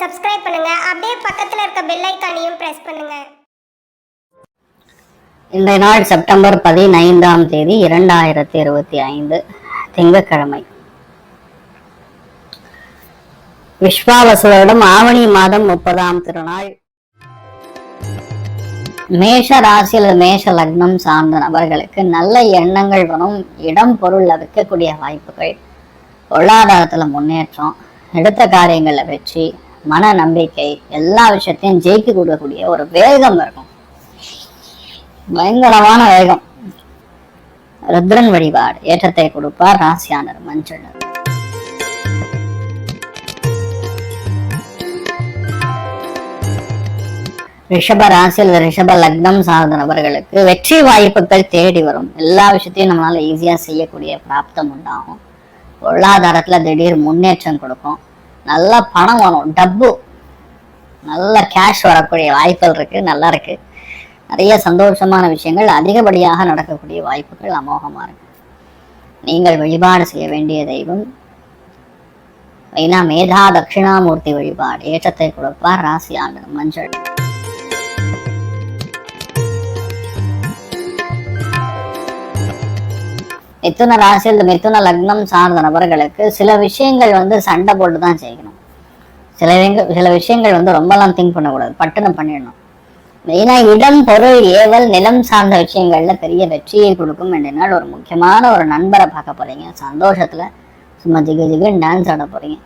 Subscribe பண்ணுங்க. அப்படியே பக்கத்துல இருக்க பெல் ஐகானையும் பிரஸ் பண்ணுங்க. இன்றைய நாள் செப்டம்பர் 15ஆம் தேதி 2025 திங்கட்கிழமை. விஸ்வாவசுவரிடம் ஆவணி மாதம் 30ஆம் திருநாள். மேஷ ராசியில் மேஷ லக்னம் சார்ந்த நபர்களுக்கு நல்ல எண்ணங்கள் வரும். இடம் பொருள் விற்கக்கூடிய வாய்ப்புகள், பொருளாதாரத்துல முன்னேற்றம், எடுத்த காரியங்கள்ல வெற்றி, மன நம்பிக்கை, எல்லா விஷயத்தையும் ஜெயிக்க கொடுக்கக்கூடிய ஒரு வேகம் இருக்கும். பயங்கரமான வேகம். ருத்ரன் வழிபாடு ஏற்றத்தை கொடுப்பார். ராசியானர் மஞ்சள். ரிஷப ராசியில் ரிஷப லக்னம் சார்ந்த நபர்களுக்கு வெற்றி வாய்ப்புகள் தேடி வரும். எல்லா விஷயத்தையும் நம்மளால ஈஸியா செய்யக்கூடிய பிராப்தம் உண்டாகும். பொருளாதாரத்துல திடீர் முன்னேற்றம் கொடுக்கும். நல்ல பணம் வரும், டப்பு, நல்ல கேஷ் வரக்கூடிய வாய்ப்புகள் இருக்கு. நல்லா இருக்கு. நிறைய சந்தோஷமான விஷயங்கள் அதிகப்படியாக நடக்கக்கூடிய வாய்ப்புகள் அமோகமா இருக்கு. நீங்கள் வழிபாடு செய்ய வேண்டிய தெய்வம் மேதா தட்சிணாமூர்த்தி வழிபாடு ஏற்றத்தை கொடுப்பார். ராசியானர் மஞ்சள். மிதுன ராசியில் மிதுன லக்னம் சார்ந்த நபர்களுக்கு சில விஷயங்கள் சண்டை போட்டு தான் செய்யணும். சில விஷயங்கள் ரொம்பலாம் திங்க் பண்ணக்கூடாது, பட்டுன்னு பண்ணிடணும். மெயினா இடம் பொருள் ஏவல் நிலம் சார்ந்த விஷயங்கள்ல பெரிய வெற்றியை கொடுக்கும். என்றால் ஒரு முக்கியமான ஒரு நண்பரை பார்க்க போறீங்க. சந்தோஷத்துல சும்மா ஜிகு டான்ஸ் ஆட போறீங்க.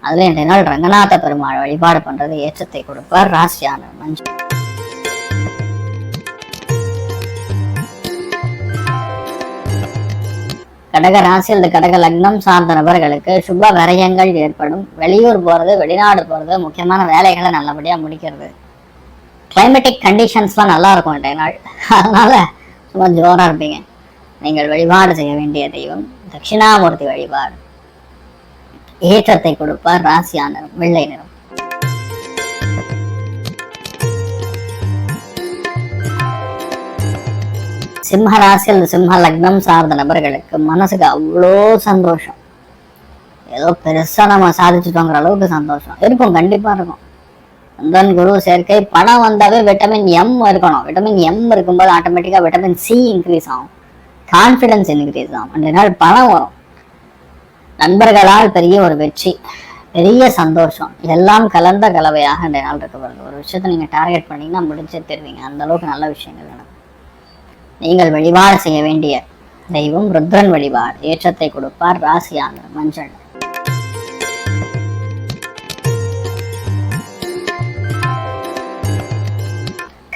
அதுல இன்றைய நாள் ரங்கநாத பெருமாள் வழிபாடு பண்றது ஏற்றத்தை கொடுப்பார். ராசியானர் மஞ்சள். கடக ராசியில் கடக லக்னம் சார்ந்த நபர்களுக்கு சுப விரயங்கள் ஏற்படும். வெளியூர் போறது, வெளிநாடு போறது, முக்கியமான வேலைகளை நல்லபடியா முடிக்கிறது. கிளைமேட்டிக் கண்டிஷன்ஸ்லாம் நல்லா இருக்கும் இன்றைய நாள். அதனால சும்மா ஜோரா இருப்பீங்க. நீங்கள் வழிபாடு செய்ய வேண்டிய தெய்வம் தட்சிணாமூர்த்தி வழிபாடு ஏற்றத்தை கொடுப்பார். ராசியானர் வெள்ளை நிறம். சிம்ம ராசியில் சிம்ம லக்னம் சார்ந்த நபர்களுக்கு மனசுக்கு அவ்வளோ சந்தோஷம். ஏதோ பெருசா நம்ம சாதிச்சுட்டோங்கிற அளவுக்கு சந்தோஷம் இருக்கும். கண்டிப்பா இருக்கும். சந்திரன் குரு சேர்க்கை. பணம் வந்தாவே விட்டமின் எம் இருக்கணும். விட்டமின் எம் இருக்கும்போது ஆட்டோமேட்டிக்கா விட்டமின் சி இன்க்ரீஸ் ஆகும், கான்ஃபிடன்ஸ் இன்க்ரீஸ் ஆகும். அந்த நாள் பணம் வரும். நண்பர்களால் பெரிய ஒரு வெற்றி, பெரிய சந்தோஷம், எல்லாம் கலந்த கலவையாக இந்த நாள் இருக்க ஒரு விஷயத்த நீங்க டார்கெட் பண்ணீங்கன்னா முடிச்சே தருவீங்க. அந்த அளவுக்கு நல்ல விஷயங்கள் நடக்கும். நீங்கள் வழிபாடு செய்ய வேண்டிய தெய்வம் ருத்ரன் வழிபாடு ஏற்றத்தை கொடுப்பார். ராசியானர் மஞ்சள்.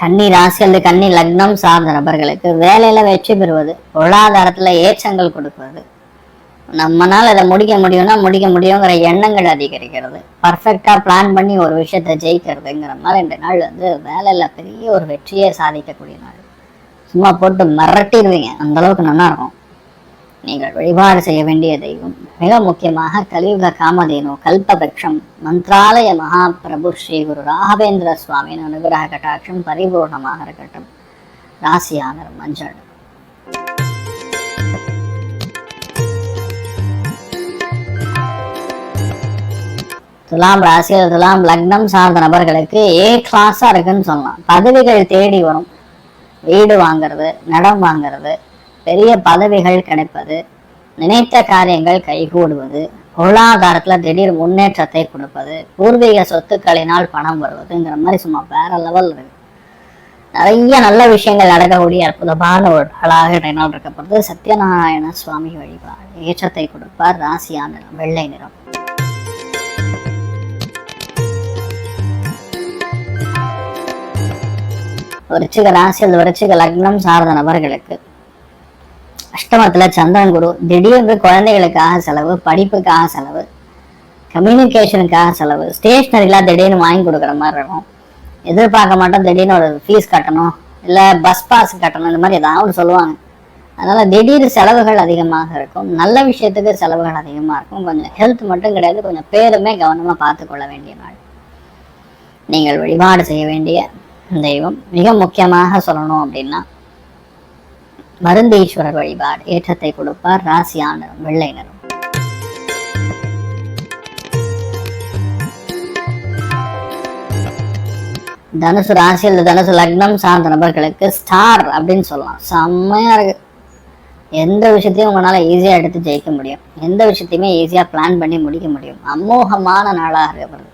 கன்னி ராசியில் கன்னி லக்னம் சார்ந்த நபர்களுக்கு வேலையில வெற்றி பெறுவது, பொருளாதாரத்துல ஏற்றங்கள் கொடுப்பது, நம்மளால இதை முடிக்க முடியுங்கிற எண்ணங்கள் அதிகரிக்கிறது. பர்ஃபெக்டா பிளான் பண்ணி ஒரு விஷயத்த ஜெயிக்கிறதுங்கிற மாதிரி இந்த நாள் வேலையில பெரிய ஒரு வெற்றியை சாதிக்கக்கூடிய நாள். சும்மா போட்டு மிரட்டிடுவீங்க, அந்த அளவுக்கு நல்லா இருக்கும். நீங்கள் வழிபாடு செய்ய வேண்டிய தெய்வம் மிக முக்கியமாக கலியுக காமதேனு கல்பவருஷம் மந்த்ராலய மகாபிரபு ஸ்ரீ குரு ராகவேந்திர சுவாமியின் அனுகிரக கட்டாட்சம் பரிபூர்ணமாக இருக்கட்டும். ராசியானர் மஞ்சள். துலாம் ராசியில் துலாம் லக்னம் சார்ந்த நபர்களுக்கு ஏ கிளாஸா இருக்குன்னு சொல்லலாம். பதவிகள் தேடி வரும். வீடு வாங்கிறது, நிலம் வாங்கிறது, பெரிய பதவிகள் கிடைப்பது, நினைத்த காரியங்கள் கைகூடுவது, பொருளாதாரத்துல திடீர் முன்னேற்றத்தை கொடுப்பது, பூர்வீக சொத்துக்களினால் பணம் வருவதுங்கிற மாதிரி சும்மா வேற லெவல் இருக்கு. நிறைய நல்ல விஷயங்கள் நடக்கக்கூடிய அற்புதமான ஒரு நாளாக நாள் இருக்கப்படுது. சத்யநாராயண சுவாமி வழிபாடு ஏற்றத்தை கொடுப்பார். ராசியான வெள்ளை நிறம். விருச்சிக ராசியில் விருச்சிக லக்னம் சார்ந்த நபர்களுக்கு அஷ்டமத்துல சந்திரன் குரு. திடீர்னு குழந்தைகளுக்காக செலவு, படிப்புக்காக செலவு, கம்யூனிகேஷனுக்காக செலவு, ஸ்டேஷனரிலாம் திடீர்னு வாங்கி கொடுக்குற மாதிரி இருக்கும். எதிர்பார்க்க மாட்டோம், திடீர்னு ஒரு ஃபீஸ் கட்டணும், இல்லை பஸ் பாஸ் கட்டணும், இந்த மாதிரி ஏதாவது சொல்லுவாங்க. அதனால திடீர் செலவுகள் அதிகமாக இருக்கும். நல்ல விஷயத்துக்கு செலவுகள் அதிகமாக இருக்கும். கொஞ்சம் ஹெல்த் மட்டும் கிடையாது, கொஞ்சம் பேருமே கவனமா பார்த்து கொள்ள வேண்டிய நாள். நீங்கள் வழிபாடு செய்ய வேண்டிய தெய்வம் மிக முக்கியமாக சொல்லணும் அப்படின்னா மருந்தீஸ்வரர் வழிபாடு ஏற்றத்தை கொடுப்பார். ராசியான வெள்ளை நிறம். தனுசு ராசியில் தனுசு லக்னம் சார்ந்த நபர்களுக்கு ஸ்டார் அப்படின்னு சொல்லலாம். செம்மையா இருக்கு. எந்த விஷயத்தையும் உங்களால ஈஸியா எடுத்து ஜெயிக்க முடியும். எந்த விஷயத்தையுமே ஈஸியா பிளான் பண்ணி முடிக்க முடியும். அமோகமான நாளாக இருக்கப்படுது.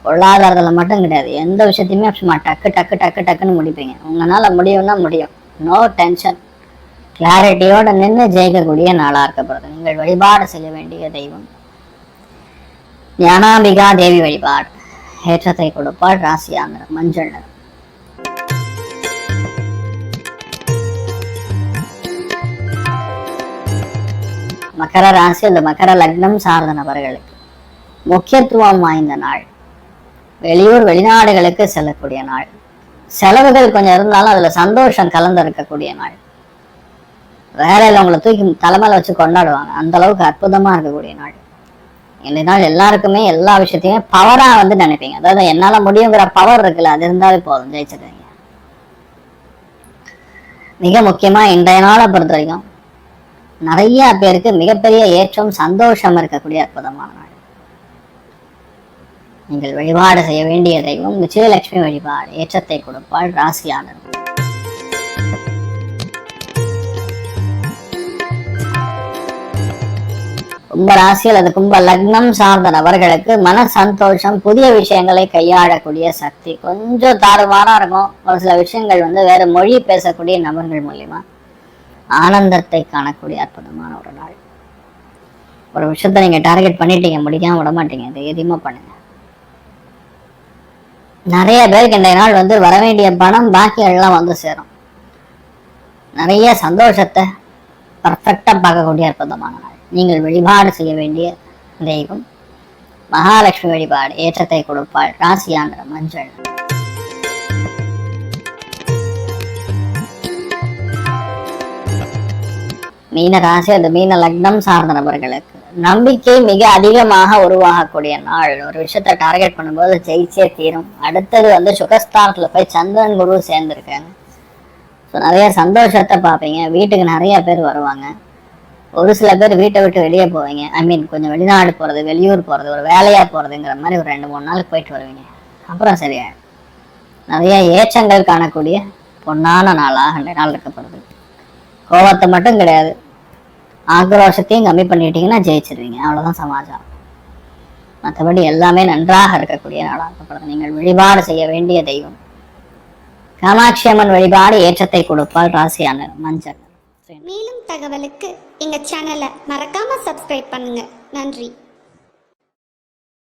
பொருளாதாரத்தில் மட்டும் கிடையாது, எந்த விஷயத்தையுமே சும்மா டக்கு டக்கு டக்கு டக்குன்னு முடிப்பீங்க. உங்களால முடியும்னா முடியும். No tension. கிளாரிட்டியோட நின்று ஜெயிக்கக்கூடிய நாளாக இருக்கப்படுது. நீங்கள் வழிபாடு செய்ய வேண்டிய தெய்வம் ஞானாம்பிகா தேவி வழிபாடு. ஏற்றத்தை கொடுப்பாள். ராசியா நிறம் மஞ்சள் நிறம். மகர ராசி அல்லது மகர லக்னம் சார்ந்த நபர்களுக்கு முக்கியத்துவம் வாய்ந்த நாள். வெளியூர் வெளிநாடுகளுக்கு செல்லக்கூடிய நாள். செலவுகள் கொஞ்சம் இருந்தாலும் அதுல சந்தோஷம் கலந்து இருக்கக்கூடிய நாள். வேலையில உங்களை தூக்கி தலைமையில வச்சு கொண்டாடுவாங்க. அந்த அளவுக்கு அற்புதமா இருக்கக்கூடிய நாள். இந்த நாள் எல்லாருக்குமே எல்லா விஷயத்தையுமே பவரா நினைப்பீங்க. அதாவது என்னால முடியுங்கிற பவர் இருக்குல்ல, அது இருந்தாலே போதும், ஜெயிச்சிருவீங்க. மிக முக்கியமா இன்றைய நாளை பொறுத்த வரைக்கும் நிறைய பேருக்கு மிகப்பெரிய ஏற்றம் சந்தோஷம் இருக்கக்கூடிய அற்புதமான நாள். நீங்கள் வழிபாடு செய்ய வேண்டிய தெய்வம் விஜயலட்சுமி வழிபாடு. ஏற்றத்தை கொடுப்பாள். ராசியாளர். கும்ப ராசி அல்லது கும்ப லக்னம் சார்ந்த நபர்களுக்கு மன சந்தோஷம், புதிய விஷயங்களை கையாளக்கூடிய சக்தி. கொஞ்சம் தாறுமாறா இருக்கும். ஒரு சில விஷயங்கள் வேற மொழி பேசக்கூடிய நபர்கள் மூலியமா ஆனந்தத்தை காணக்கூடிய அற்புதமான ஒரு நாள். ஒரு விஷயத்த நீங்க டார்கெட் பண்ணிட்டீங்க, முடிக்காம விட மாட்டீங்க. தைரியமா பண்ணுங்க. நிறைய பேருக்கு இன்றைய நாள் வர வேண்டிய பணம் பாக்கியெல்லாம் சேரும். நிறைய சந்தோஷத்தை பர்ஃபெக்டா பார்க்கக்கூடிய அற்புதமான நாள். நீங்கள் வழிபாடு செய்ய வேண்டிய தெய்வம் மகாலட்சுமி வழிபாடு. ஏற்றத்தை கொடுப்பாள். ராசியா நிறம் மஞ்சள். மீன ராசி அது மீன லக்னம் சார்ந்த நபர்களுக்கு நம்பிக்கை மிக அதிகமாக உருவாகக்கூடிய நாள். ஒரு விஷயத்த டார்கெட் பண்ணும்போது ஜெயிச்சே தீரும். அடுத்தது சுகஸ்தானத்துல போய் சந்திரன் குரு சேர்ந்துருக்காங்க. ஸோ நிறைய சந்தோஷத்தை பார்ப்பீங்க. வீட்டுக்கு நிறைய பேர் வருவாங்க. ஒரு சில பேர் வீட்டை விட்டு வெளியே போவீங்க. கொஞ்சம் வெளிநாடு போறது, வெளியூர் போறது, ஒரு வேலையா போறதுங்கிற மாதிரி ஒரு 2-3 நாளுக்கு போயிட்டு வருவீங்க. அப்புறம் சரியா நிறைய ஏற்றங்கள் காணக்கூடிய பொன்னான நாளாக அந்த நாள் இருக்கப்படுது. கோபத்தை மட்டும் கிடையாது, ஆக்ரோஷத்தையும் கம்மி பண்ணிட்டீங்கன்னா ஜெயிச்சிருவீங்க. அவ்வளவுதான் சமாச்சாரம். மற்றபடி எல்லாமே நன்றாக இருக்கக்கூடிய நாளாக இருக்கப்படுது. நீங்கள் வழிபாடு செய்ய வேண்டிய தெய்வம் காமாட்சி அம்மன் வழிபாடு. ஏற்றத்தை கொடுப்பால். ராசியான மஞ்சள். மேலும் தகவலுக்கு எங்க சேனலை மறக்காம சப்ஸ்கிரைப் பண்ணுங்க. நன்றி.